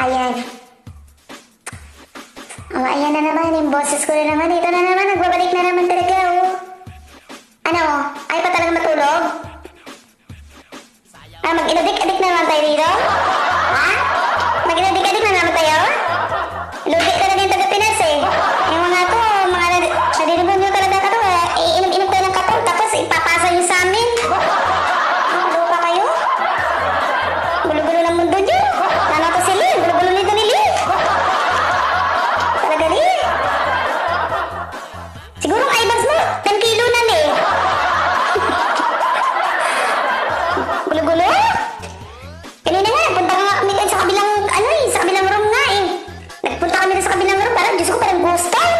Ayan. Oh, ayan na naman. Yung boses ko na naman. Ito na naman. Nagbabalik na naman talaga, oh. Ano? Ay pa talaga matulog? Ah, mag-inadik-adik na naman tayo dito? Ha? Mag-inadik-adik na naman tayo? Lugi talaga yung taga-Pinas, eh. Yung mga to, mga nadinubo talaga ka to, eh. Iinom-inom tayo ng katol, tapos ipapasa nyo sa amin. Lupa kayo? Gulo-gulo ng mundo nyo. Ano to si Lee? Gulo-gulo nito ni Lee. Talaga, Lee. Siguro ang eyebags mo, 10 kilo na, Lee. Gulo-gulo? Kanina nga, punta nga kami sa kabilang, sa kabilang room nga, eh. Nagpunta kami sa kabilang room, parang, Diyos ko, parang ghost town.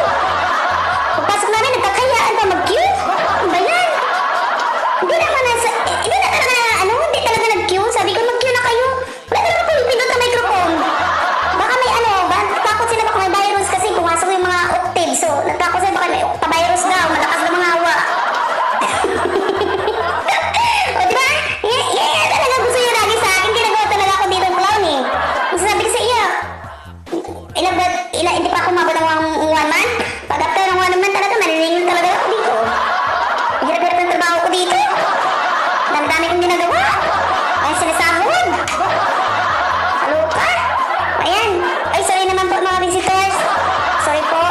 Pagpasok namin, nagkakayaan pa mag-queue. Ano ba yan? Hindi talaga nag-queue. Sabi ko, mag-queue na kayo. Wala naman po yung pindot na microphone. Baka may takot sila baka may virus kasi pumasok yung mga octave. So, natakot sila baka may pa-virus daw, malakas na mga hawa. O, diba? Yeah, talaga gusto nyo lagi sa akin. Ginagawa talaga ako dito clown, eh. Kasi sabi ko sa iyo, hindi pa ako mabot ng 1 month. Pag after ng 1 month talaga, maniningin talaga ako dito. Hirap-hirap ng trabaho ko dito. Dami kong ginagawa. Ay, sinasahod. Halo ka? Ayan. Ay, sorry naman po mga visitors. Sorry po.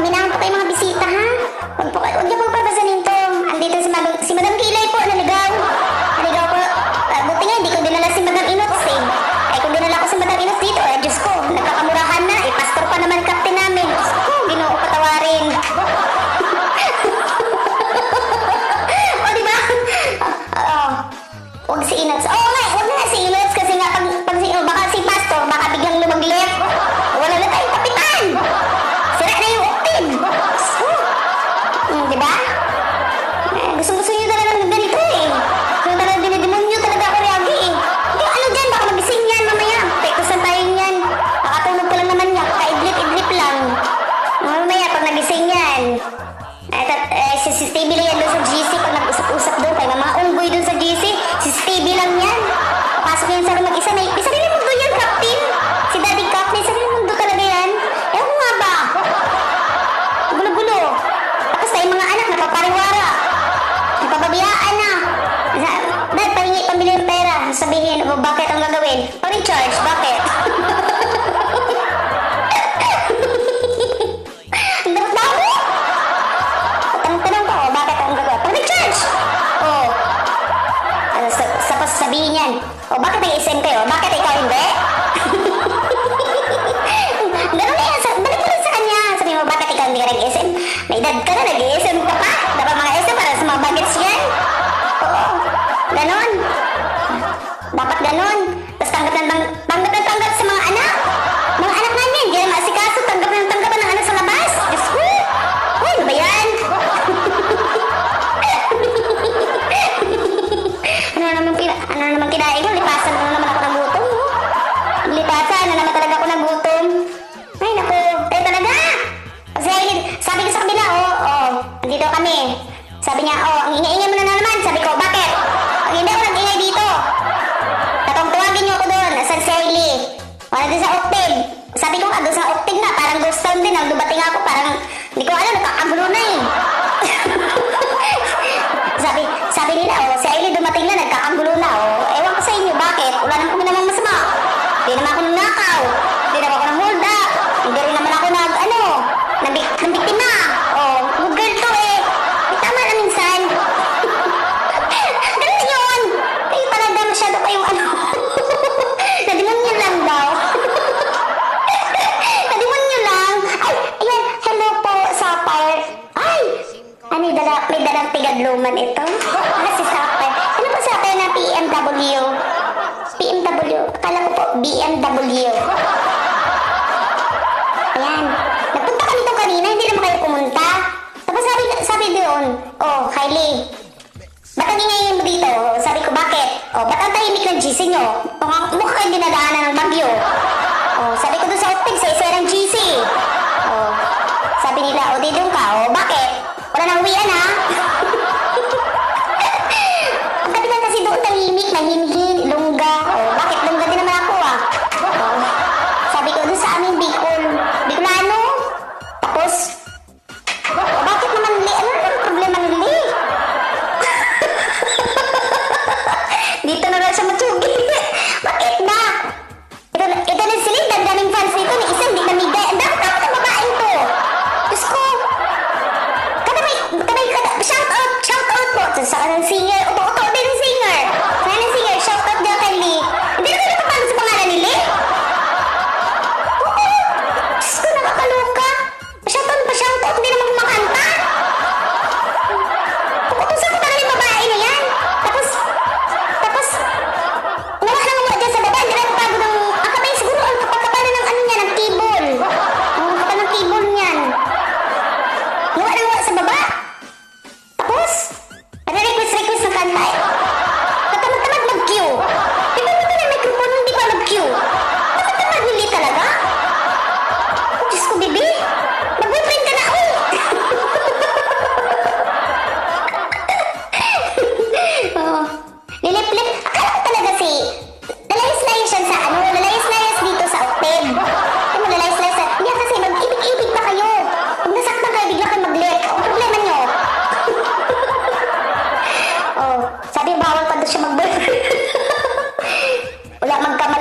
Minahan po kayo mga bisita, ha? Huwag niyo po papasanin to. Andito si Madam Kilay po, naligaw. Naligaw po. Buti nga, hindi ko dinala si Madam Inots, eh. Ay, kung dinala ko si Madam Inots dito, Diyos ko, nagkakamurahan na. Pastor pa naman kapten namin. Diyos ko, Ginoo ko patawarin. O, diba? Huwag si Inots. Oo nga, huwag na si Inots kasi nga baka si Pastor, baka biglang lumaglit. Wala na tayong kapitan. Sira na yung octave. Diba? Gusto nyo talaga ng ganito, eh. Yung talaga dinidemonyo talaga ako reagi, eh. Yung dyan, baka magising yan mamaya. Pekusan tayo yan. Nakatulog ka lang naman yan. Kaidlip-idlip lang. Mamaya, pag nagising yan. CCTV lang yan doon sa GC. Pag nag-usap-usap doon, kaya mga unggoy doon sa GC, CCTV lang yan. Papasok yan sa room mag-isa. May sarili mundo yan, Captain. Si Daddy Cap, may sarili mundo talaga yan. Ewan ko nga ba? Gulo-gulo. Tapos tayo mga anak, napapariwara. Napababiyaan na. Dad, pambili ng pera. Sabihin, bakit ang gagawin? Pa-recharge, bakit? Ang dapat-dapat. Tanong ko, bakit ang gagawin? Pa-recharge! Oh. Tapos sabihin yan, bakit nag-SM kayo? Bakit ikaw hindi? Ganun na yan. Balik mo rin sa kanya. Sabihin mo, bakit ikaw hindi ka nag-SM? May edad ka na, nag-SM ka pa. Dapat mga SM para sa mga bagets yan. Oo. Ganon. Dapat ganon. Tapos tanggap sa mga anak. Mga anak namin, hindi na maasikaso. Tanggap ng anak sa labas. Diyos ko. Uy, ano ba yan? Ano naman kinain ko? Lipasan na naman ako ng gutom. Lipasan na naman talaga ako ng gutom. Ay, naku. Tayo talaga. Kasi sabi ko sa kabila, nandito kami. Sabi niya, ang ingay-ingay mo na naman. Sabi ko, bakit? Ang hindi ako nag-ingay dito. Tawagin niyo ako doon. Asan si Hailey? Nandun sa octave. Sabi ko, doon sa octave na. Parang ghost town din. Ang dumating ako, parang, hindi ko alam, nagkakagulo na, eh. Sabi nila, si Hailey dumating na, nagkakagulo na, ewan ko sa inyo, bakit? Wala naman kami namang masama. Hindi naman ako nanakaw. Hindi naman ako nang-hold up. Hindi rin naman ako nabiktima. Good girl to, eh. May tama na minsan. Ganun yun. Kayo talaga masyado kayong nadimonyo lang daw. Nadimonyo lang. Ay, ayan, hello po, Sapphire. Ay, may dalang tigadluman ito. Si Sapphire. Ano po Sapphire na PMW? PMW. Akala ko po, BMW. Ayan. Nagpunta kami ito kanina, hindi naman kayo pumunta. Tapos sabi doon, Hailey, ba't ang ingay mo dito? Sabi ko, bakit? Ba't ang tahimik ng GC nyo? Mukha kayo dinadaanan ng bagyo. Sabi ko doon sa octave, sa isa ng GC. Sabi nila, di doon ka. Bakit? Wala nang uwian, ha? Ang kapitan kasi doon tahimik, nahimhin, lungga. Bakit? Lungga din naman ako, ah.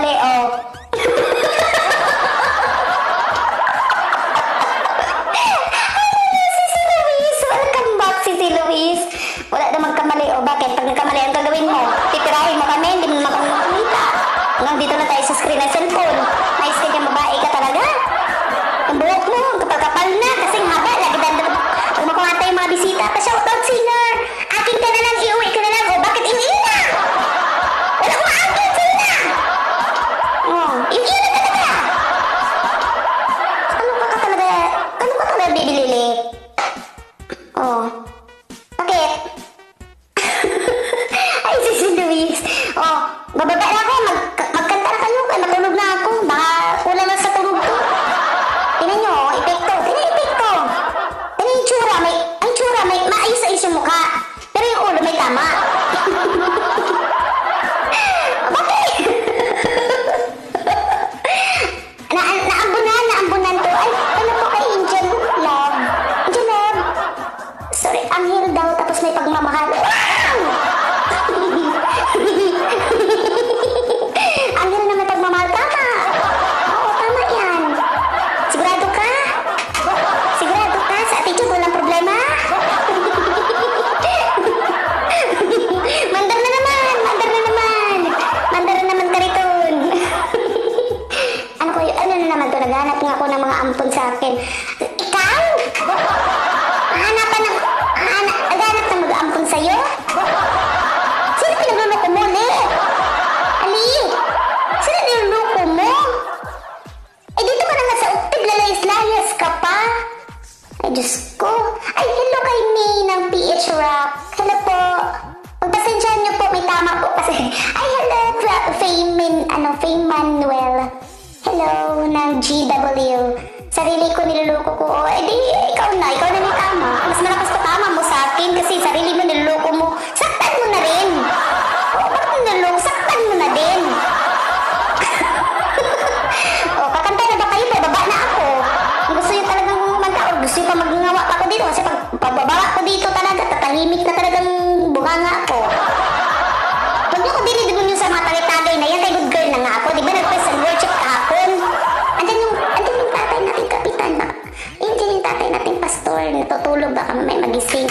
nagkamali, oh. Si Luis, welcome back, si Luis. Wala namang kamali, oh. Bakit? Pag nagkamali, ang gagawin mo? Titirahin mo kami, hindi mo naman kami makikita. Hanggang dito na tayo sa screen ng cellphone. Nice ka dyan, babae ka talaga. Ang buhok mo, kapal-kapal na, kasing haba, lagi dando. Pag makuha yung mga bisita, pa-shoutout sila. Akin ka na lang, iuwi ka na lang. O, bakit iuwi na? Wala ko akin sila. Oh, iuwi na talaga. Ano ka talaga bibili? Oh, bakit? Ay, si Luis. Oh, bababa na ako, magkanta na kayo, kaya matulog na ako. Baka kulang lang sa tulog ko. Tingnan nyo, epekto. Tingnan epekto. Tingnan yung tsura. Ang tsura, may maayos-ayos yung mukha. Pero yung ulo may tama. Bakit? Naambunan to. Ay, ano po kay Angel Love? Angel Love. Sorry, Angel daw, tapos may pagmamahal. Wow! Angel na may pagmamahal. Tama. Oo, tama yan. Sigurado ka? Sigurado ka? Sa attitude, walang problema? Mandar na naman ka riton. Ano na naman to? Naghanap nga ako ng mga ampon sa akin. Ikaw? Naghanap ng mag-aampon sa'yo? Sino pinagluloko mo, Le? Ali? Sino niluloko mo? Eh, dito ka na nga sa uktib, lalayas-layas ka pa. Ay, Diyos ko. Ay, hello kay May ng PH Rock. Hello po. Pagpasensyahan niyo po, may tama po kasi. Ay, hello, Fame Manuel. Hello, ng GW. Sarili ko niluloko ko. Oh, edi, ikaw na may tama. Mas malakas pa tama mo sa akin kasi sarili mo niluloko mo. Saktan mo na rin. Oh, bakit mo niluloko? Saktan mo na din. Oh, kakantay na ba kayo? Baba na ako. Kung gusto nyo talagang kumanta o gusto nyo pa magngawa pa ako dito kasi pag pagbaba ko dito talaga, tatahimik na talagang bunganga ako. Huwag nyo ko dinidigon nyo sa mga tagay-tagay na yan. Kay good girl na nga ako. Di ba nag-praise and worship kahapon? Andyan yung tatay natin kapitan. Andyan yung tatay natin pastor. Natutulog baka may magising.